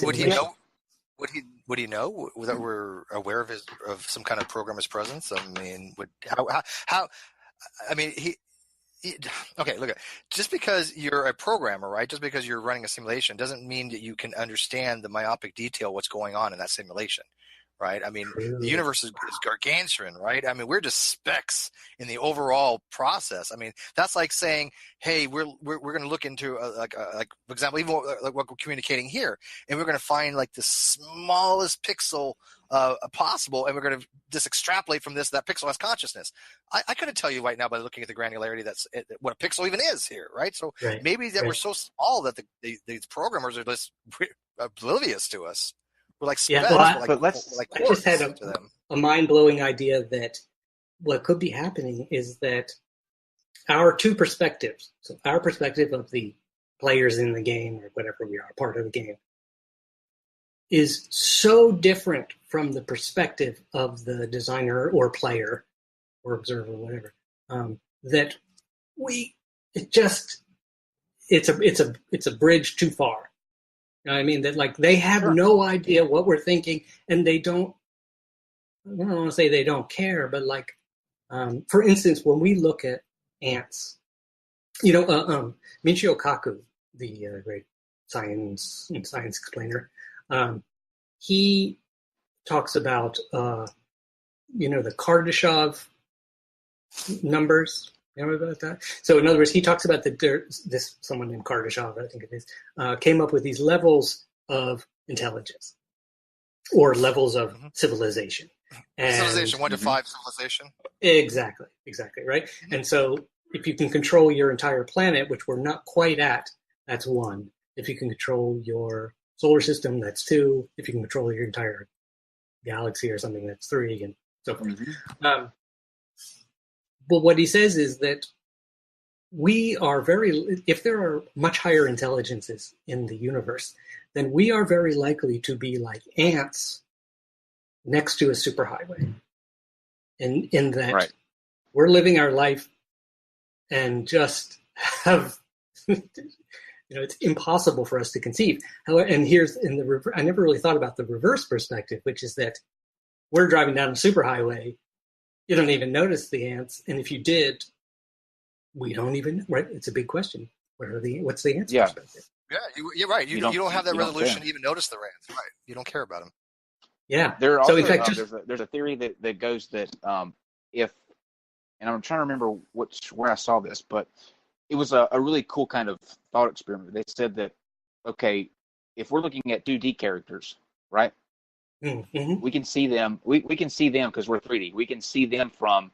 would he know? Would he know that we're aware of some kind of programmer's presence? I mean, how? I mean, okay, look, just because you're a programmer, right? Just because you're running a simulation doesn't mean that you can understand the myopic detail what's going on in that simulation, right? I mean, the universe is gargantuan, right? I mean, we're just specks in the overall process. I mean, that's like saying, hey, we're going to look into like for example, even like what we're communicating here, and we're going to find like the smallest pixel possible, and we're going to just extrapolate from this that pixel has consciousness. I couldn't tell you right now by looking at the granularity that's what a pixel even is here, right? So maybe that we're so small that these programmers are just oblivious to us. We're like specks. I just had a mind-blowing idea that what could be happening is that our two perspectives, so our perspective of the players in the game or whatever we are, part of the game, is so different from the perspective of the designer or player or observer or whatever, that it's a bridge too far. You know what I mean? That like they have no idea what we're thinking, and I don't want to say they don't care, but like, for instance, when we look at ants, Michio Kaku, the great science explainer, he talks about, the Kardashev numbers. You know about that? So in other words, he talks about someone named Kardashev, I think it is, came up with these levels of intelligence or levels of civilization. Civilization, 1 to 5 civilization. Exactly, right? And so if you can control your entire planet, which we're not quite at, that's 1. If you can control your solar system, that's 2. If you can control your entire galaxy or something, that's 3, and so forth. Mm-hmm. But what he says is that if there are much higher intelligences in the universe, then we are very likely to be like ants next to a superhighway. And in that we're living our life and just have, it's impossible for us to conceive. However, and I never really thought about the reverse perspective, which is that we're driving down a superhighway. You don't even notice the ants, and if you did, we don't even. Right? It's a big question. What's the answer? Yeah, you're right. You don't have that resolution to even notice the ants. Right? You don't care about them. Yeah. So in fact, there's a theory that goes that if, and I'm trying to remember where I saw this, but it was a really cool kind of thought experiment. They said that, okay, if we're looking at 2D characters, right? Mm-hmm. We can see them. We can see them because we're 3D. We can see them from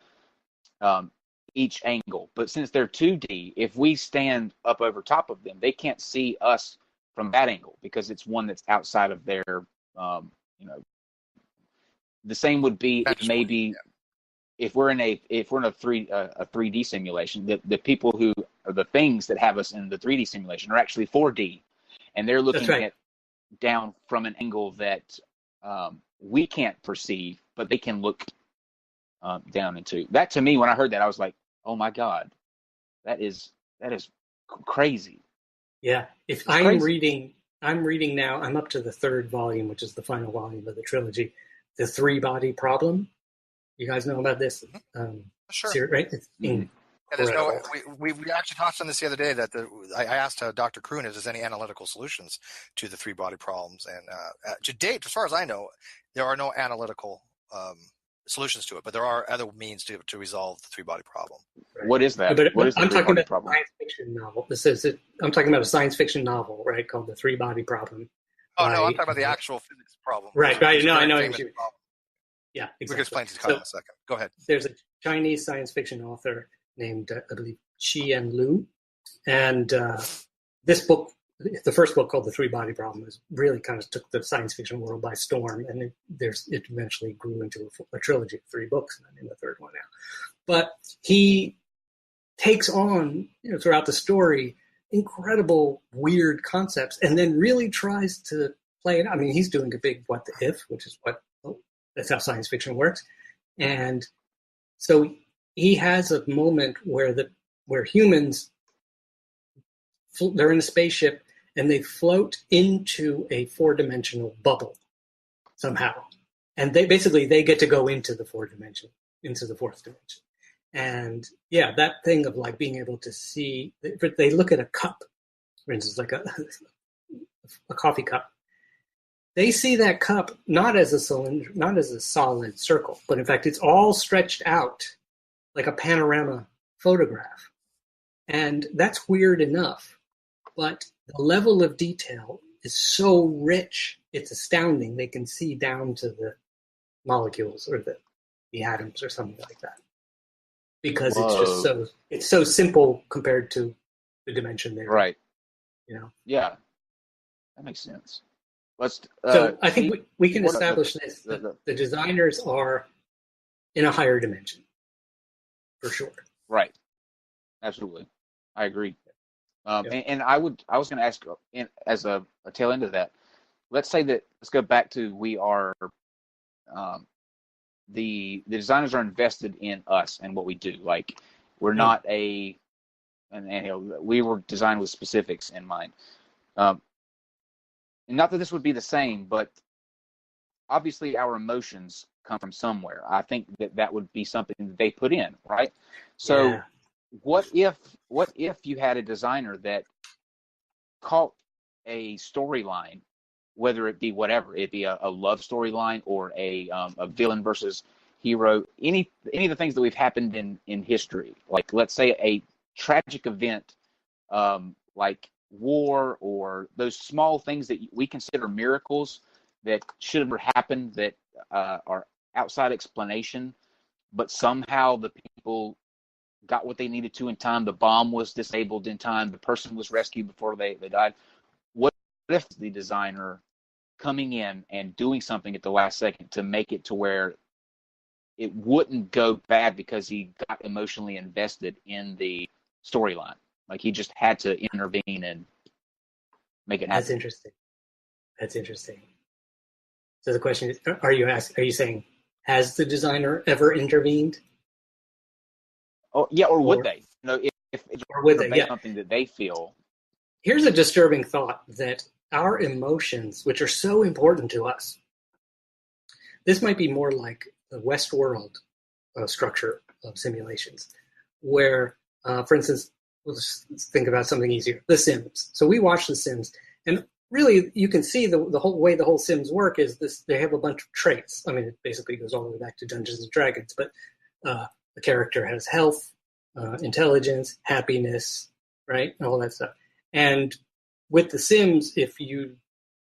each angle. But since they're 2D, if we stand up over top of them, they can't see us from that angle because it's one that's outside of their. The same would be if we're in a 3D simulation. The people who are the things that have us in the 3D simulation are actually 4D, and they're looking at down from an angle that. We can't perceive, but they can look down into. That to me, when I heard that, I was like, "Oh my God, that is crazy." Yeah, I'm reading now. I'm up to the 3rd volume, which is the final volume of the trilogy, the 3-body problem. You guys know about this? Sure. Right? It's we actually talked on this the other day that I asked Dr. Kroon if there's any analytical solutions to the 3-body problems, and to date, as far as I know, there are no analytical solutions to it, but there are other means to resolve the 3-body problem. What is that? I'm talking about a science fiction novel. I'm talking about a science fiction novel, right, called The 3-Body Problem. Oh, no, I'm talking about the actual physics problem. Right. No, I know what you mean. Yeah, exactly. We can explain to Kyle in a second. Go ahead. There's a Chinese science fiction author named, I believe, Qian Lu. And this book, the first book called The 3-Body Problem, really kind of took the science fiction world by storm. And it eventually grew into a trilogy of 3 books, and I'm in the 3rd one now. But he takes on, throughout the story, incredible, weird concepts, and then really tries to play it. I mean, he's doing a big what the if, which is that's how science fiction works. And so he has a moment where humans, they're in a spaceship and they float into a 4-dimensional bubble somehow. And they get to go into the fourth dimension. And yeah, that thing of like being able to see, they look at a cup, for instance, like a coffee cup. They see that cup not as a cylinder, not as a solid circle, but in fact, it's all stretched out like a panorama photograph. And that's weird enough, but the level of detail is so rich, it's astounding. They can see down to the molecules or the atoms or something like that. Because it's so simple compared to the dimension there. Right. You know? Yeah. That makes sense. So I think we can establish this. The designers are in a higher dimension, for sure. Right. Absolutely. I agree. And I was going to ask, as a tail end of that, let's say that, let's go back to, we are, the designers are invested in us and what we do. Like, we're not and we were designed with specifics in mind. And not that this would be the same, but obviously our emotions come from somewhere. I think that would be something that they put in, right? So what if you had a designer that caught a storyline, whether it be whatever, it be a love storyline or a villain versus hero, any of the things that we've happened in history, like let's say a tragic event, like war, or those small things that we consider miracles that should have never happened, that are outside explanation, but somehow the people got what they needed to in time. The bomb was disabled in time. The person was rescued before they died. What if the designer coming in and doing something at the last second to make it to where it wouldn't go bad because he got emotionally invested in the storyline? Like, he just had to intervene and make it happen. That's interesting. So the question is, are you saying, has the designer ever intervened? Oh, yeah, or would they? You know, if or would they? Yeah. Something that they feel. Here's a disturbing thought, that our emotions, which are so important to us, this might be more like the Westworld structure of simulations, where, for instance, let's think about something easier, The Sims. So we watch The Sims, and really you can see the whole way the whole Sims work is this: they have a bunch of traits. I mean, it basically goes all the way back to Dungeons and Dragons, but the character has health, intelligence, happiness, right, and all that stuff. And with The Sims, if you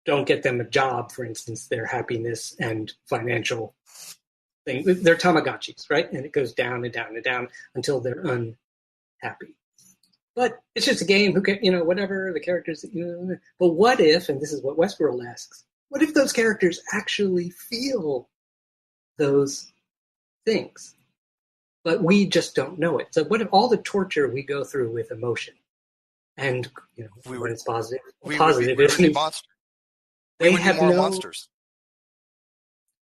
don't get them a job, for instance, their happiness and financial thing, they're Tamagotchis, right? And it goes down and down and down until they're unhappy. But it's just a game. Who can, whatever the characters. But what if, and this is what Westworld asks, what if those characters actually feel those things, but we just don't know it? So what if all the torture we go through with emotion, and when it's positive, we would be monsters. They have moral monsters.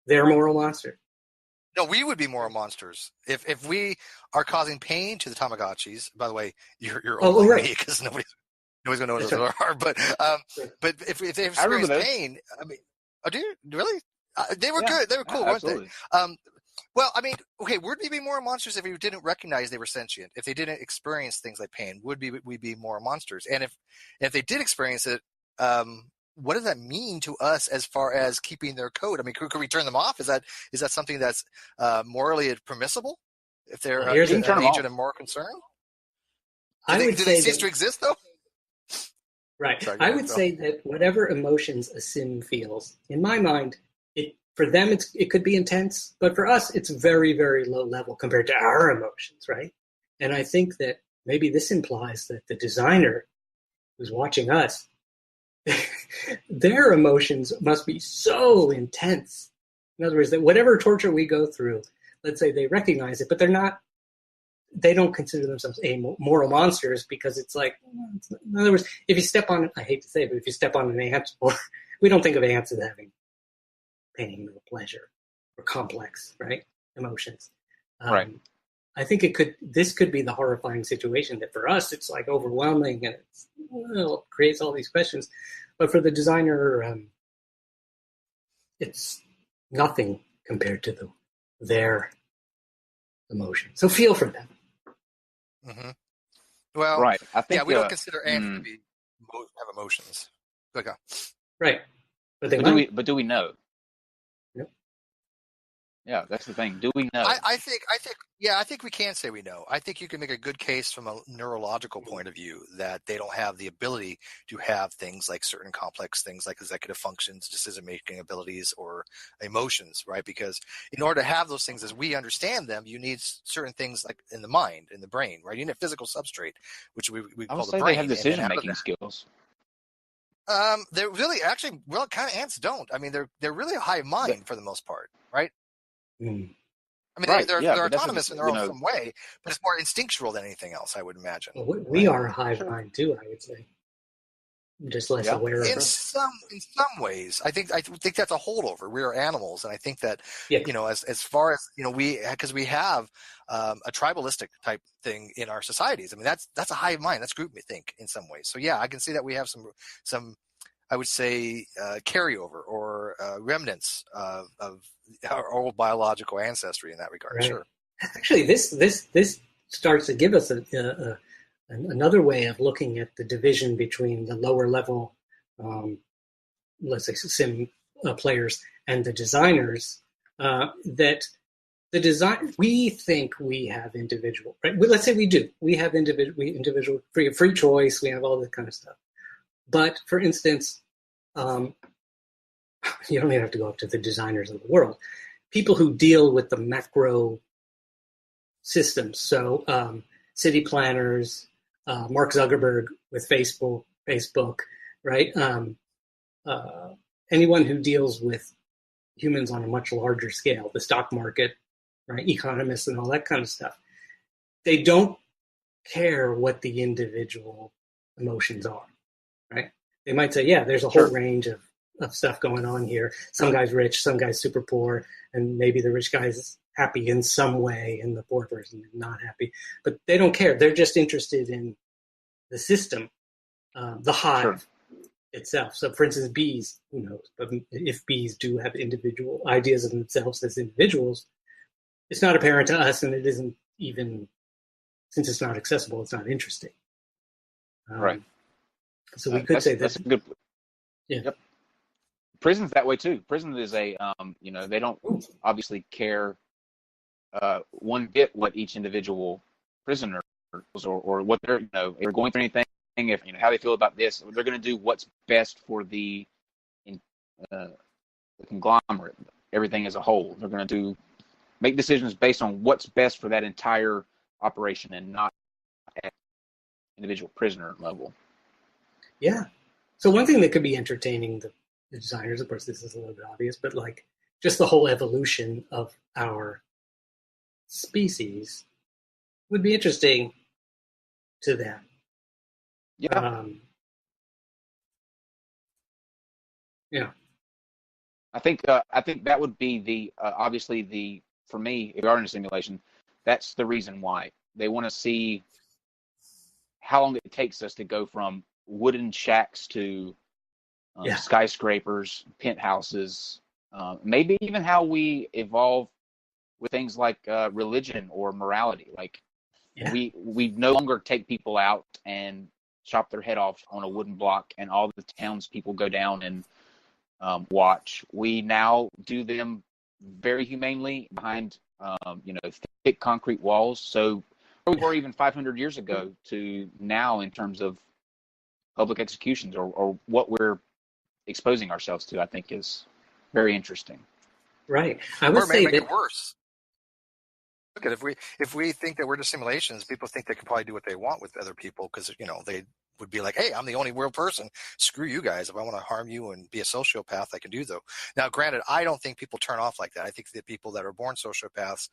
They're moral monsters. No, we would be moral monsters if we are causing pain to the Tamagotchis. By the way, you're old like me, because nobody's gonna know what those are. But if they experience pain, I mean, oh, do you really? They were good. They were cool, weren't they? Well, I mean, okay, would we be moral monsters if we didn't recognize they were sentient? If they didn't experience things like pain, would we be moral monsters? And if they did experience it, what does that mean to us as far as keeping their code? I mean, could we turn them off? Is that something that's morally permissible if they're an agent of moral concern? Do they cease to exist, though? Right. Sorry, I would say that whatever emotions a sim feels, in my mind, for them it could be intense, but for us it's very, very low level compared to our emotions, right? And I think that maybe this implies that the designer who's watching us, their emotions must be so intense. In other words, that whatever torture we go through, let's say they recognize it, but they don't consider themselves moral monsters, because it's like, in other words, if you step on, I hate to say it, but if you step on an ant, or we don't think of ants as having pain or pleasure or complex, right, emotions. Right. I think this could be the horrifying situation that for us, it's like overwhelming and it creates all these questions. But for the designer, it's nothing compared to their emotion. So feel for them. Mm-hmm. Well, right. I think we don't consider ants to have emotions. Right. But do we know? Yep. Yeah, that's the thing. Do we know? I think we can say we know. I think you can make a good case from a neurological point of view that they don't have the ability to have things like certain complex things like executive functions, decision-making abilities, or emotions, right? Because in order to have those things as we understand them, you need certain things like in the mind, in the brain, right? You need a physical substrate, which we call the brain. They have decision-making skills. They're really actually, well, kind of ants don't. I mean, they're really a hive mind for the most part, right? Mm. I mean, they're autonomous in their own way, but it's more instinctual than anything else, I would imagine. Well, we are a hive mind too, I would say. Just less aware of it. In some ways, I think that's a holdover. We are animals, and I think that as far as because we have a tribalistic type thing in our societies. I mean, that's a hive mind. That's groupthink in some ways. So yeah, I can see that we have some I would say carryover or remnants of our old biological ancestry in that regard. Right. Sure. Actually, this starts to give us another way of looking at the division between the lower level, let's say sim players and the designers. That the design, we think we have individual, right? Let's say we do. We have individual free choice. We have all this kind of stuff. But for instance, you don't even have to go up to the designers of the world. People who deal with the macro systems. So city planners, Mark Zuckerberg with Facebook, right? Anyone who deals with humans on a much larger scale, the stock market, right? Economists and all that kind of stuff. They don't care what the individual emotions are, right? They might say, yeah, there's a whole range of stuff going on here. Some guy's rich, some guy's super poor, and maybe the rich guy's happy in some way and the poor person is not happy. But they don't care. They're just interested in the system, the hive itself. So for instance, bees, who knows? But if bees do have individual ideas of themselves as individuals, it's not apparent to us, and it isn't even, since it's not accessible, it's not interesting. Right. So we could say that's a good. Yeah. Yep. Prison's that way too. Prison is they don't obviously care one bit what each individual prisoner or what they're if they're going through anything, if how they feel about this. They're going to do what's best for the conglomerate, everything as a whole. They're going to make decisions based on what's best for that entire operation and not at individual prisoner level. Yeah. So one thing that could be entertaining the designers, of course, this is a little bit obvious, but like just the whole evolution of our species would be interesting to them. Yeah. Yeah. I think that would be the obviously for me, if we are in a simulation, that's the reason why they want to see how long it takes us to go from wooden shacks to skyscrapers, penthouses, maybe even how we evolve with things like religion or morality. Like we no longer take people out and chop their head off on a wooden block and all the townspeople go down and watch. We now do them very humanely behind thick concrete walls. So where we were even 500 years ago to now in terms of public executions or what we're exposing ourselves to, I think is very interesting. Right. I would say make it worse. Look at if we think that we're just simulations, people think they can probably do what they want with other people because they would be like, hey, I'm the only real person. Screw you guys. If I want to harm you and be a sociopath, I can do though. Now, granted, I don't think people turn off like that. I think the people that are born sociopaths,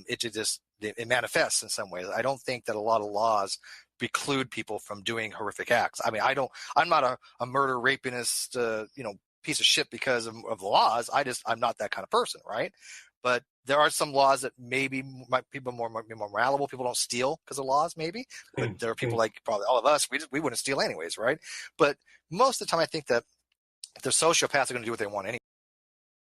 it manifests in some ways. I don't think that a lot of laws preclude people from doing horrific acts. I mean, I'm not a murder rapist, piece of shit because of the laws. I'm not that kind of person, right? But there are some laws that maybe might be more malleable. People don't steal because of laws, maybe. But there are people like probably all of us. We wouldn't steal anyways, right? But most of the time, I think that the sociopaths are going to do what they want anyway.